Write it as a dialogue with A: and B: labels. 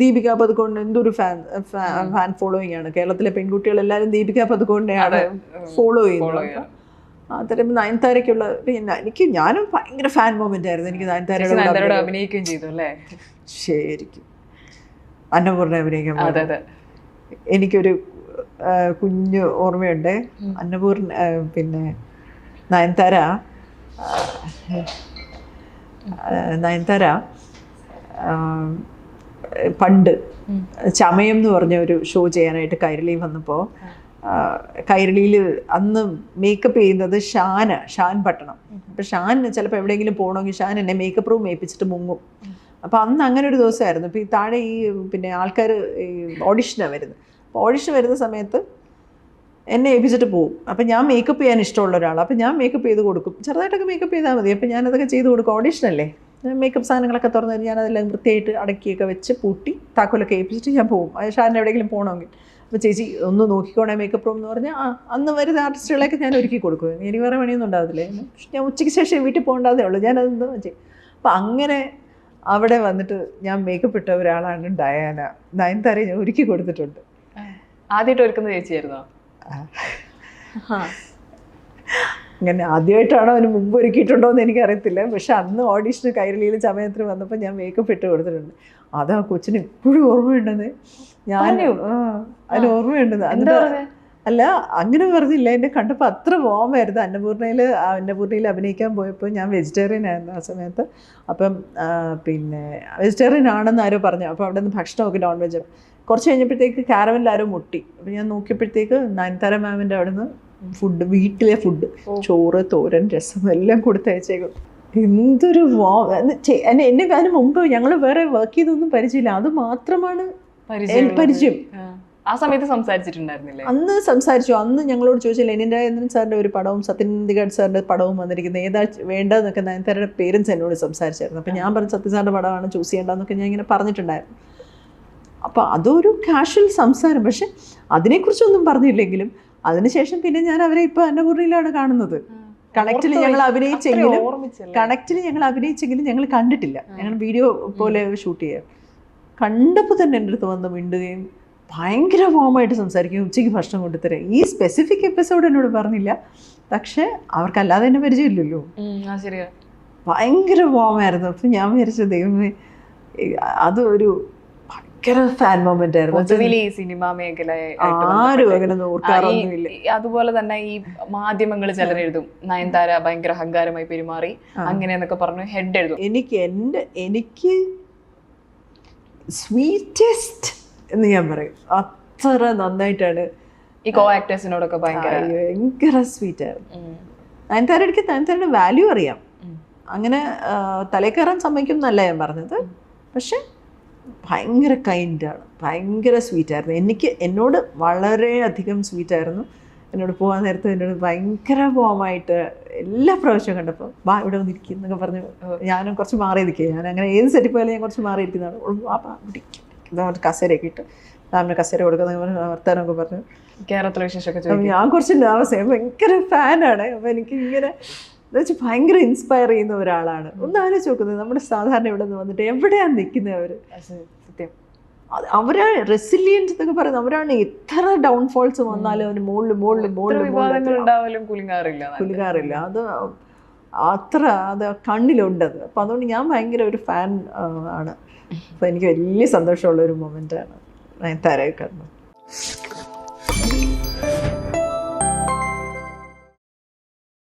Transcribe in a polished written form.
A: ദീപിക പദുക്കോണിന് എന്തൊരു fan following ആണ്. കേരളത്തിലെ പെൺകുട്ടികളെല്ലാവരും ദീപിക പദുക്കോണിനെയാണ് ഫോളോ ചെയ്യുന്നത്. അത്തരം നയൻതാരയ്ക്കുള്ള ഞാനും ഭയങ്കര ഫാൻ മൊമെന്റ് ആയിരുന്നു. എനിക്ക് നയൻതാരയോട്
B: അഭിനയിക്കുകയും ചെയ്തു അല്ലേ?
A: ശരിക്കും അന്നപൂർണ്ണ അഭിനയിക്കാൻ എനിക്കൊരു കുഞ്ഞു ഓർമ്മയുണ്ട്. അന്നപൂർണ്ണ പിന്നെ നയൻതാര പണ്ട് ചമയം എന്ന് പറഞ്ഞ ഒരു ഷോ ചെയ്യാനായിട്ട് കൈരളി വന്നപ്പോൾ കൈരളിയിൽ അന്ന് മേക്കപ്പ് ചെയ്യുന്നത് ഷാൻ പട്ടണം. അപ്പം ഷാൻ ചിലപ്പോൾ എവിടെയെങ്കിലും പോകണമെങ്കിൽ ഷാൻ എന്നെ മേക്കപ്പ് റൂം മേപ്പിച്ചിട്ട് മുങ്ങും. അപ്പോൾ അന്ന് അങ്ങനെ ഒരു ദിവസമായിരുന്നു. അപ്പോൾ ഈ താഴെ ഈ പിന്നെ ആൾക്കാർ ഈ ഓഡിഷനാണ് വരുന്നത്. അപ്പോൾ ഓഡിഷൻ വരുന്ന സമയത്ത് എന്നെ ഏൽപ്പിച്ചിട്ട് പോകും. അപ്പം ഞാൻ മേക്കപ്പ് ചെയ്യാൻ ഇഷ്ടമുള്ള ഒരാളാണ്. അപ്പം ഞാൻ മേക്കപ്പ് ചെയ്ത് കൊടുക്കും. ചെറുതായിട്ടൊക്കെ മേക്കപ്പ് ചെയ്താൽ മതി. അപ്പം ഞാനതൊക്കെ ചെയ്ത് കൊടുക്കും. ഓഡിഷനല്ലേ, മേക്കപ്പ് സാധനങ്ങളൊക്കെ തുറന്നു കഴിഞ്ഞാൽ ഞാനതെല്ലാം വൃത്തിയായിട്ട് അടക്കിയൊക്കെ വെച്ച് പൂട്ടി താക്കോലൊക്കെ ഏൽപ്പിച്ചിട്ട് ഞാൻ പോകും. ഷാനിന് എവിടെയെങ്കിലും പോകണമെങ്കിൽ. അപ്പോൾ ചേച്ചി ഒന്ന് നോക്കിക്കോണേ മേക്കപ്പ് റൂം എന്ന് പറഞ്ഞാൽ അന്ന് വരുന്ന ആർട്ടിസ്റ്റുകളെയൊക്കെ ഞാൻ ഒരുക്കി കൊടുക്കും. എനിക്ക് വേറെ പണിയൊന്നും ഉണ്ടാകത്തില്ലേ. ഞാൻ ഉച്ചയ്ക്ക് ശേഷം വീട്ടിൽ പോകേണ്ടതേ ഉള്ളൂ. ഞാനതെന്തോ ചെയ്യും. അപ്പം അങ്ങനെ അവിടെ വന്നിട്ട് ഞാൻ മേക്കപ്പ് ഇട്ട ഒരാളാണ് ഡയാന. നയൻതാരയെ ഞാൻ ഒരുക്കി കൊടുത്തിട്ടുണ്ട്.
B: ആദ്യമായിട്ട് ഒരുക്കുന്ന ചേച്ചിയായിരുന്നോ?
A: അങ്ങനെ ആദ്യമായിട്ടാണോ അതിന് മുമ്പ് ഒരുക്കിയിട്ടുണ്ടോ എന്ന് എനിക്കറിയത്തില്ല. പക്ഷെ അന്ന് ഓഡീഷന് കൈരളിയിൽ സമയത്തിന് വന്നപ്പോൾ ഞാൻ മേക്കപ്പ് ഇട്ട് കൊടുത്തിട്ടുണ്ട്. അത് ആ കൊച്ചിന് ഇപ്പോഴും ഓർമ്മയുണ്ടെന്ന്. അതിന് ഓർമ്മയുണ്ടെന്ന്. അല്ല അങ്ങനെ പറഞ്ഞില്ല, എന്നെ കണ്ടപ്പോൾ അത്ര വോമായിരുന്നു. അന്നപൂർണ്ണയിൽ അഭിനയിക്കാൻ പോയപ്പോൾ ഞാൻ വെജിറ്റേറിയൻ ആയിരുന്നു ആ സമയത്ത്. അപ്പം പിന്നെ വെജിറ്റേറിയൻ ആണെന്ന് ആരോ പറഞ്ഞു. അപ്പോൾ അവിടെ നിന്ന് ഭക്ഷണമൊക്കെ നോൺ വെജ്. കുറച്ച് കഴിഞ്ഞപ്പോഴത്തേക്ക് കാരവനിൽ ആരോ മുട്ടി. അപ്പം ഞാൻ നോക്കിയപ്പോഴത്തേക്ക് നയൻതാര മാമിൻ്റെ അവിടെ നിന്ന് ഫുഡ്, വീട്ടിലെ ഫുഡ്, ചോറ്, തോരൻ, രസം എല്ലാം കൊടുത്തയച്ചേക്കും. എന്തൊരു എന്നെ അതിന് മുമ്പ് ഞങ്ങൾ വേറെ വർക്ക് ചെയ്തൊന്നും പരിചയമില്ല. അത് മാത്രമാണ് പരിചയം.
B: ആ സമയത്ത് സംസാരിച്ചിട്ടുണ്ടായിരുന്നില്ലേ?
A: അന്ന് സംസാരിച്ചു. അന്ന് ഞങ്ങളോട് ചോദിച്ചു ലെനിൻ രാജേന്ദ്രൻ സാറിൻ്റെ ഒരു പടവും സത്യനന്ദിഗഡ് സാറിൻ്റെ പടവും വന്നിരിക്കുന്നത്, ഏതാ വേണ്ടതെന്നൊക്കെ നയൻതാരയുടെ പേരൻസ് എന്നോട് സംസാരിച്ചായിരുന്നു. അപ്പം ഞാൻ പറഞ്ഞു സത്യ സാറിൻ്റെ പടമാണ് ചൂസ് ചെയ്യേണ്ടതെന്നൊക്കെ ഞാൻ ഇങ്ങനെ പറഞ്ഞിട്ടുണ്ടായിരുന്നു. അപ്പോൾ അതൊരു കാഷ്വൽ സംസാരം. പക്ഷെ അതിനെക്കുറിച്ചൊന്നും പറഞ്ഞില്ലെങ്കിലും അതിനുശേഷം പിന്നെ ഞാൻ അവരെ ഇപ്പോൾ അന്നപൂർണ്ണയിലാണ് കാണുന്നത്. കണക്റ്റിൽ ഞങ്ങൾ അഭിനയിച്ചെങ്കിലും ഞങ്ങൾ കണ്ടിട്ടില്ല. ഞങ്ങൾ വീഡിയോ പോലെ ഷൂട്ട് ചെയ്യാം. കണ്ടപ്പോൾ തന്നെ എൻ്റെ അടുത്ത് വന്ന് മിണ്ടുകയും ഭയങ്കര വോമായിട്ട് സംസാരിക്കുകയും ഉച്ചയ്ക്ക് ഭക്ഷണം കൊണ്ടുതരാം. ഈ സ്പെസിഫിക് എപ്പിസോഡ് എന്നോട് പറഞ്ഞില്ല, പക്ഷെ അവർക്കല്ലാതെ എന്നെ പരിചയമില്ലല്ലോ. ഭയങ്കര വോമായിരുന്നു. അപ്പം ഞാൻ വിചാരിച്ച ദൈവമേ, അതൊരു ഭയങ്കര ഫാൻ മൊമെന്റ് ആയിരുന്നു.
B: സിനിമാ മേഖല
A: ആരും അങ്ങനെ നോക്കാറൊന്നുമില്ല.
B: അതുപോലെ തന്നെ ഈ മാധ്യമങ്ങൾ ചിലരെഴുതും നയൻതാര ഭയങ്കര അഹങ്കാരമായി പെരുമാറി അങ്ങനെയെന്നൊക്കെ പറഞ്ഞു ഹെഡ് എഴുതും.
A: എനിക്ക് സ്വീറ്റസ്റ്റ് എന്ന് ഞാൻ പറയും. അത്ര നന്നായിട്ടാണ്
B: ഈ കോ ആക്ടേഴ്സിനോടൊക്കെ
A: ഭയങ്കര സ്വീറ്റ് ആയിരുന്നു. നയൻതാരയുടെ വാല്യൂ അറിയാം. അങ്ങനെ തലേ കയറാൻ സമ്മതിക്കും എന്നല്ല ഞാൻ പറഞ്ഞത്. പക്ഷെ ഭയങ്കര കൈൻഡാണ്, ഭയങ്കര സ്വീറ്റായിരുന്നു. എന്നോട് വളരെയധികം സ്വീറ്റായിരുന്നു. എന്നോട് പോകാൻ നേരത്തെ എന്നോട് ഭയങ്കര വോമായിട്ട് എല്ലാ പ്രാവശ്യവും കണ്ടപ്പോൾ വാ ഇവിടെ വന്നിരിക്കും എന്നൊക്കെ പറഞ്ഞു. ഞാനും കുറച്ച് മാറി നിൽക്കുക. ഞാൻ അങ്ങനെ ഏത് സെറ്റിൽ പോയാലും ഞാൻ കുറച്ച് മാറി ഇരിക്കുന്നതാണ്. കസേരയൊക്കെ ഇട്ട് മാമിന് കസേര കൊടുക്കുന്ന വർത്താനമൊക്കെ പറഞ്ഞു.
B: കേരളത്തിലെ വിശേഷമൊക്കെ
A: ഞാൻ കുറച്ച് നെർവസ്, ഭയങ്കര ഫാനാണ്. അപ്പോൾ എനിക്ക് ഇങ്ങനെ എന്ന് വെച്ചാൽ ഭയങ്കര ഇൻസ്പയർ ചെയ്യുന്ന ഒരാളാണ്. ഒന്ന് ആലോചിച്ച് നോക്കുന്നത്, നമ്മുടെ സാധാരണ ഇവിടെ നിന്ന് വന്നിട്ട് എവിടെയാണ് നിൽക്കുന്നത് അവർ.
B: സത്യം,
A: അവരാണ് റെസിലിയൻസ് എന്നൊക്കെ പറയുന്നത്. അവരാണ് എത്ര ഡൗൺഫോൾസ് വന്നാലും അവന് മുകളിൽ കുലുങ്ങാറില്ല. അത് അത്ര അത് കണ്ണിലുണ്ടത്. അപ്പം അതുകൊണ്ട് ഞാൻ ഭയങ്കര ഒരു ഫാൻ ആണ്. അപ്പം എനിക്ക് വലിയ സന്തോഷമുള്ളൊരു മൊമെൻ്റാണ് നയൻതാരയെ കാണുന്നത്.